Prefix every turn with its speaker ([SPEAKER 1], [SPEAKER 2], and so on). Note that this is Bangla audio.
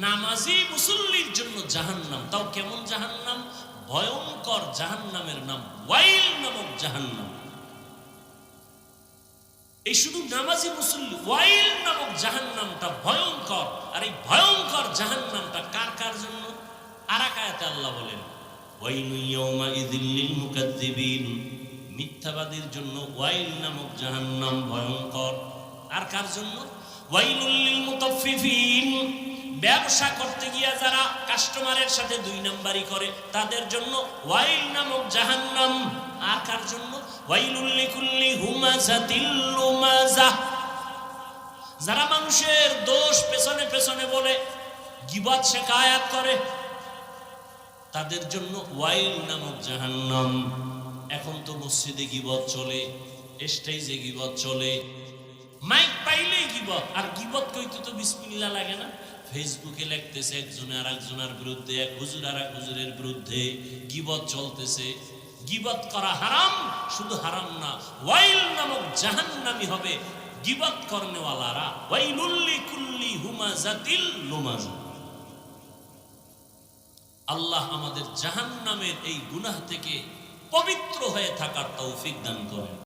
[SPEAKER 1] নামাজি মুসল্লির জন্য জাহান্নাম। তাও কেমন জাহান্নাম? ভয়ঙ্কর জাহান্নামের নাম ওয়াইল নামক জাহান্নাম। এই শুধু নামাজি মুসল্লি, ওয়াইল নামক জাহান্নামটা ভয়ঙ্কর। আর এই ভয়ঙ্কর জাহান্নামটা কার কার জন্য? আর এক আয়াতে আল্লাহ বলেন ওয়াইলু ইয়াউমাইযিল লিল মুকাজ্জিবিন, মিথ্যাবাদীর জন্য ওয়াইল নামক জাহান্নাম ভয়ঙ্কর। আর কার জন্য? ওয়াইলুল লিল মুতাফফিফিন, ব্যবসা করতে গিয়া যারা কাস্টমারের সাথে দুই নাম্বারি করে তাদের জন্য ওয়াইল নামক জাহান্নাম। আর কার জন্য? ওয়াইলুল লিকুল্লি হুমাযাতিল লুমাযাহ, যারা মানুষের দোষ পেছনে পেছনে বলে, গীবত শিকায়াত করে, তাদের জন্য ওয়াইল নামক জাহান্নাম। এখন তো মসজিদে গীবত চলে, স্টেজে গীবত চলে, মাইক পাইলেই গীবত। আর গীবত কইতে তো বিসমিল্লাহ লাগে না। ফেসবুকে লিখতেছে একজনে আর একজনের বিরুদ্ধে, এক হুজুর আর এক হুজুরের বিরুদ্ধে গীবত চলতেছে। গীবত করা হারাম, শুধু হারাম না, ওয়াইল নামক জাহান্নামী হবে গীবত করনেওয়ালারা। ওয়াইলুল লিকুল্লি হুমাযাতিল লুমাযাহ। আল্লাহ আমাদের জাহান্নামের এই গুনাহ থেকে পবিত্র হয়ে থাকার তৌফিক দান করেন।